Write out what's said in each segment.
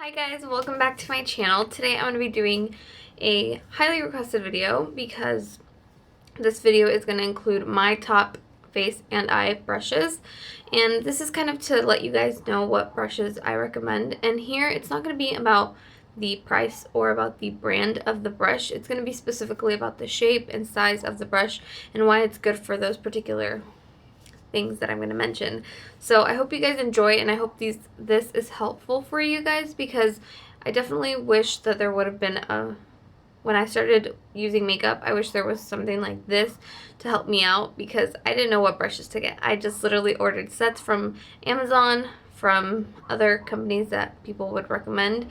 Hi guys, welcome back to my channel. Today I'm going to be doing a highly requested video because this video is going to include my top face and eye brushes, and this is kind of to let you guys know what brushes I recommend. And here it's not going to be about the price or about the brand of the brush. It's going to be specifically about the shape and size of the brush and why it's good for those particular things that I'm going to mention. So I hope you guys enjoy, and I hope this is helpful for you guys, because I definitely wish that there would have been when I started using makeup, I wish there was something like this to help me out, because I didn't know what brushes to get. I just literally ordered sets from Amazon, from other companies that people would recommend.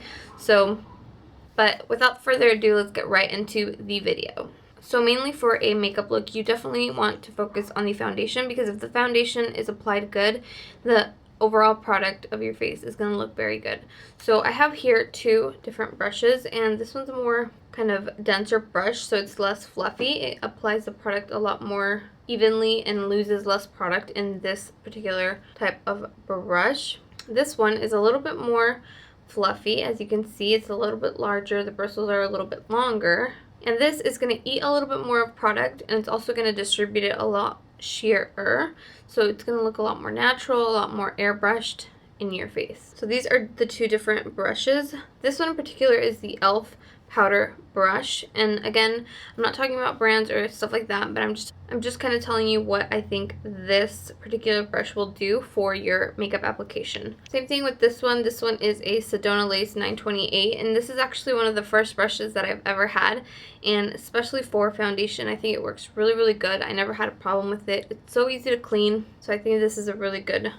But without further ado, let's get right into the video. So mainly for a makeup look, you definitely want to focus on the foundation, because if the foundation is applied good, the overall product of your face is going to look very good. So I have here two different brushes, and this one's a more kind of denser brush, so it's less fluffy. It applies the product a lot more evenly and loses less product in this particular type of brush. This one is a little bit more fluffy. As you can see, it's a little bit larger. The bristles are a little bit longer. And this is going to eat a little bit more of product, and it's also going to distribute it a lot sheerer. So it's going to look a lot more natural, a lot more airbrushed in your face. So these are the two different brushes. This one in particular is the e.l.f. powder brush, and again, I'm not talking about brands or stuff like that, but I'm just kind of telling you what I think this particular brush will do for your makeup application. Same thing with this one. This one is a Sedona Lace 928, and this is actually one of the first brushes that I've ever had, and especially for foundation, I think it works really good. I never had a problem with it. It's so easy to clean, so I think this is a really good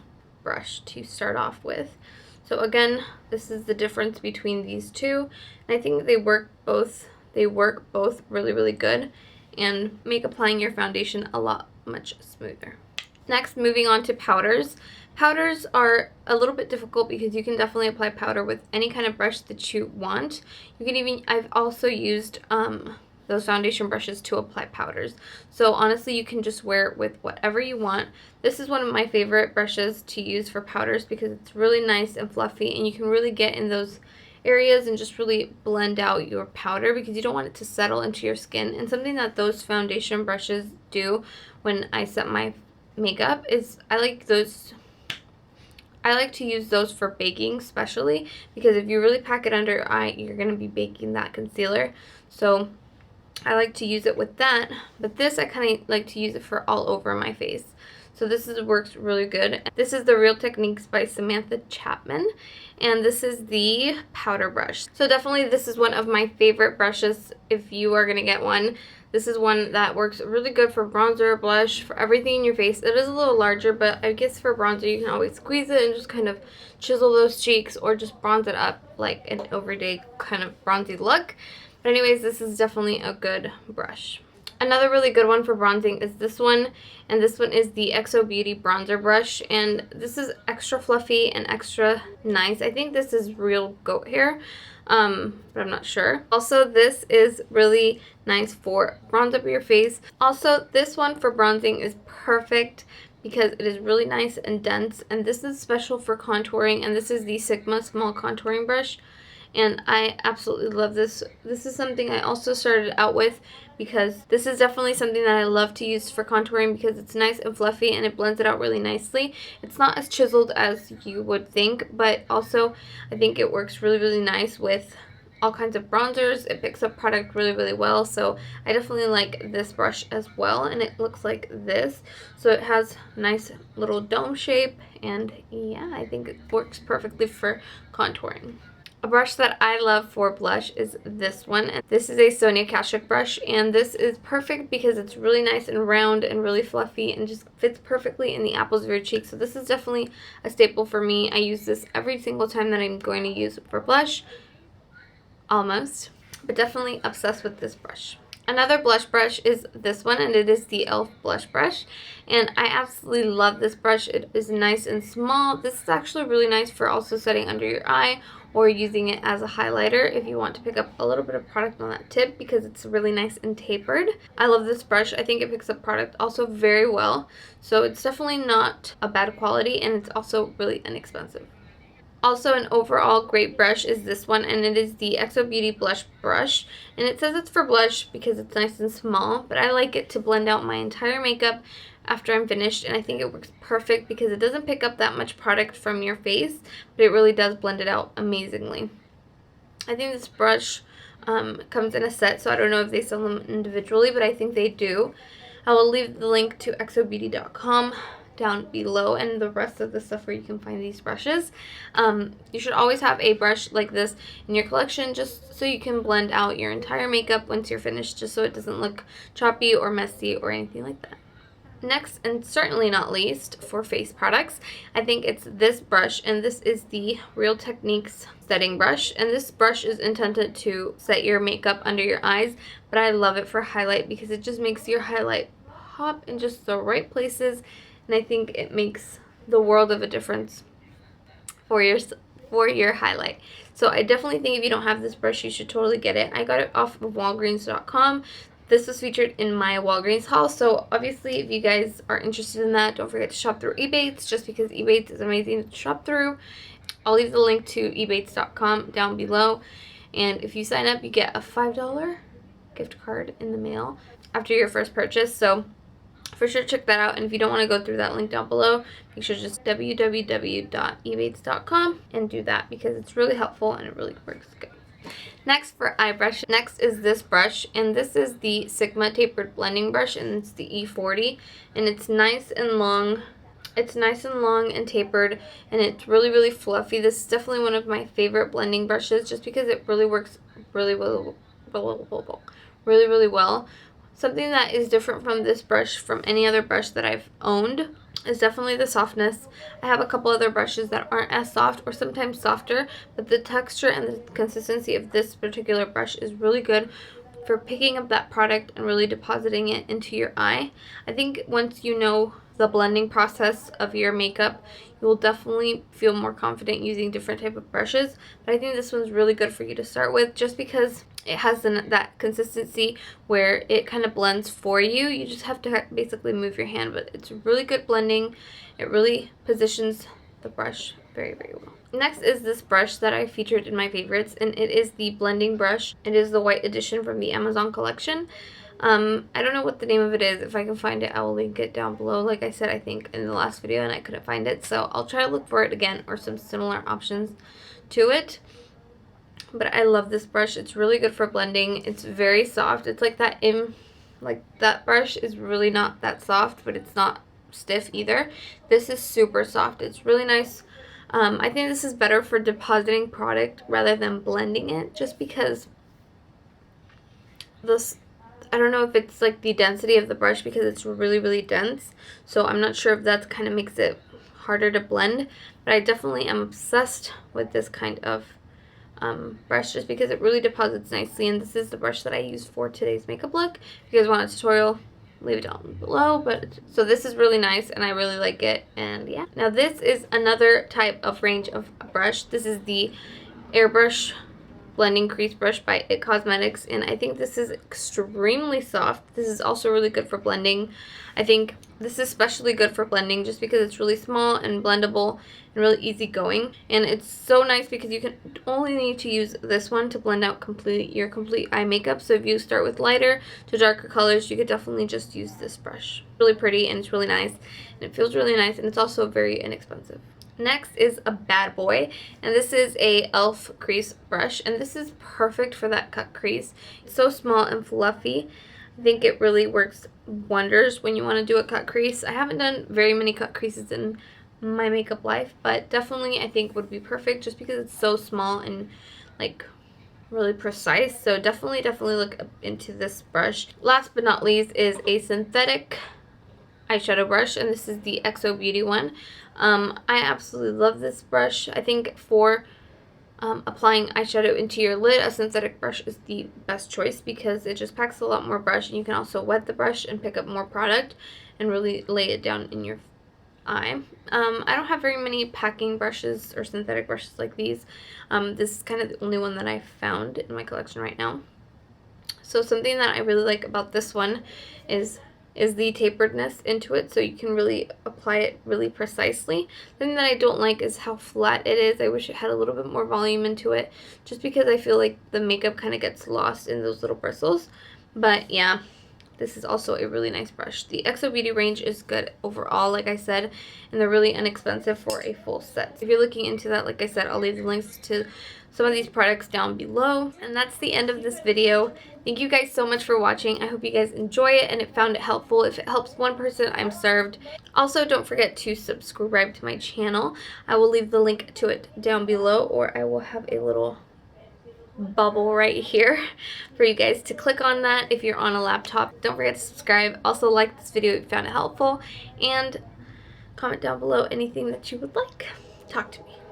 brush to start off with. So again, this is the difference between these two, and I think they work both really good and make applying your foundation a lot much smoother. Next, moving on to powders. Powders are a little bit difficult because you can definitely apply powder with any kind of brush that you want. You can even, I've also used those foundation brushes to apply powders. So honestly, you can just wear it with whatever you want. This is one of my favorite brushes to use for powders because it's really nice and fluffy, and you can really get in those areas and just really blend out your powder because you don't want it to settle into your skin. And something that those foundation brushes do when I set my makeup is I like to use those for baking, especially because if you really pack it under your eye, you're going to be baking that concealer. So I like to use it with that, but this I kind of like to use it for all over my face. So this works really good. This is the Real Techniques by Samantha Chapman, and this is the powder brush. So definitely this is one of my favorite brushes if you are going to get one. This is one that works really good for bronzer, blush, for everything in your face. It is a little larger, but I guess for bronzer you can always squeeze it and just kind of chisel those cheeks or just bronze it up like an everyday kind of bronzy look. But anyways, this is definitely a good brush. Another really good one for bronzing is this one, and this one is the XO Beauty bronzer brush, and this is extra fluffy and extra nice. I think this is real goat hair, but I'm not sure. Also, this is really nice for bronze up your face. Also, this one for bronzing is perfect because it is really nice and dense, and this is special for contouring, and this is the Sigma small contouring brush. And I absolutely love this. This is something I also started out with because this is definitely something that I love to use for contouring because it's nice and fluffy and it blends it out really nicely. It's not as chiseled as you would think, but also I think it works really nice with all kinds of bronzers. It picks up product really well, so I definitely like this brush as well, and it looks like this. So it has nice little dome shape, and yeah, I think it works perfectly for contouring. A brush that I love for blush is this one. This is a Sonia Kashuk brush, and this is perfect because it's really nice and round and really fluffy and just fits perfectly in the apples of your cheeks. So this is definitely a staple for me. I use this every single time that I'm going to use for blush, almost, but definitely obsessed with this brush. Another blush brush is this one, and it is the e.l.f. blush brush, and I absolutely love this brush. It is nice and small. This is actually really nice for also setting under your eye or using it as a highlighter if you want to pick up a little bit of product on that tip because it's really nice and tapered. I love this brush. I think it picks up product also very well, so it's definitely not a bad quality, and it's also really inexpensive. Also, an overall great brush is this one, and it is the XO Beauty Blush Brush. And it says it's for blush because it's nice and small, but I like it to blend out my entire makeup after I'm finished, and I think it works perfect because it doesn't pick up that much product from your face, but it really does blend it out amazingly. I think this brush comes in a set, so I don't know if they sell them individually, but I think they do. I will leave the link to xobeauty.com down below and the rest of the stuff where you can find these brushes. You should always have a brush like this in your collection just so you can blend out your entire makeup once you're finished, just so it doesn't look choppy or messy or anything like that. Next, and certainly not least, for face products, I think it's this brush, and this is the Real Techniques setting brush, and this brush is intended to set your makeup under your eyes, but I love it for highlight because it just makes your highlight pop in just the right places, and I think it makes the world of a difference for your highlight. So I definitely think if you don't have this brush, you should totally get it. I got it off of Walgreens.com. This was featured in my Walgreens haul, so obviously if you guys are interested in that, don't forget to shop through Ebates, just because Ebates is amazing to shop through. I'll leave the link to ebates.com down below, and if you sign up, you get a $5 gift card in the mail after your first purchase, so for sure check that out. And if you don't want to go through that link down below, make sure just www.ebates.com and do that because it's really helpful and it really works good. Next, for eye brush, next is this brush, and this is the Sigma tapered blending brush, and it's the E40, and it's nice and long. It's nice and long and tapered, and it's really, really fluffy. This is definitely one of my favorite blending brushes just because it really works really well. Something that is different from this brush from any other brush that I've owned is definitely the softness. I have a couple other brushes that aren't as soft or sometimes softer, but the texture and the consistency of this particular brush is really good for picking up that product and really depositing it into your eye. I think once you know the blending process of your makeup, you will definitely feel more confident using different type of brushes, but I think this one's really good for you to start with just because it has that consistency where it kind of blends for you. You just have to basically move your hand, but it's really good blending. It really positions the brush very, very well. Next is this brush that I featured in my favorites, and it is the blending brush. It is the white edition from the Amazon collection. I don't know what the name of it is. If I can find it, I will link it down below. Like I said, I think in the last video, and I couldn't find it, so I'll try to look for it again or some similar options to it. But I love this brush. It's really good for blending. It's very soft. It's like that that brush is really not that soft, but it's not stiff either. This is super soft. It's really nice. I think this is better for depositing product rather than blending it, just because this, I don't know if it's like the density of the brush because it's really, really dense. So I'm not sure if that kind of makes it harder to blend, but I definitely am obsessed with this kind of brush just because it really deposits nicely, and this is the brush that I use for today's makeup look. If you guys want a tutorial, leave it down below. But so this is really nice and I really like it, and yeah. Now this is another type of range of brush. This is the Airbrush Blending Crease Brush by IT Cosmetics, and I think this is extremely soft. This is also really good for blending. I think this is especially good for blending just because it's really small and blendable and really easygoing. And it's so nice because you can only need to use this one to blend out your complete eye makeup. So if you start with lighter to darker colors, you could definitely just use this brush. Really pretty, and it's really nice, and it feels really nice, and it's also very inexpensive. Next is a bad boy, and this is a e.l.f. crease brush, and this is perfect for that cut crease. It's so small and fluffy. I think it really works wonders when you want to do a cut crease. I haven't done very many cut creases in my makeup life, but definitely I think would be perfect just because it's so small and like really precise. So definitely look into this brush. Last but not least is a synthetic eyeshadow brush, and this is the XO Beauty one. I absolutely love this brush. I think for applying eyeshadow into your lid, a synthetic brush is the best choice because it just packs a lot more brush, and you can also wet the brush and pick up more product and really lay it down in your eye. I don't have very many packing brushes or synthetic brushes like these. This is kind of the only one that I found in my collection right now. So something that I really like about this one is is the taperedness into it, so you can really apply it really precisely. The thing that I don't like is how flat it is. I wish it had a little bit more volume into it, just because I feel like the makeup kind of gets lost in those little bristles. But yeah, this is also a really nice brush. The XO Beauty range is good overall, like I said, and they're really inexpensive for a full set. If you're looking into that, like I said, I'll leave the links to some of these products down below. And that's the end of this video. Thank you guys so much for watching. I hope you guys enjoy it and it found it helpful. If it helps one person, I'm served. Also, don't forget to subscribe to my channel. I will leave the link to it down below, or I will have a little bubble right here for you guys to click on that if you're on a laptop. Don't forget to subscribe. Also, like this video if you found it helpful, and comment down below anything that you would like. Talk to me.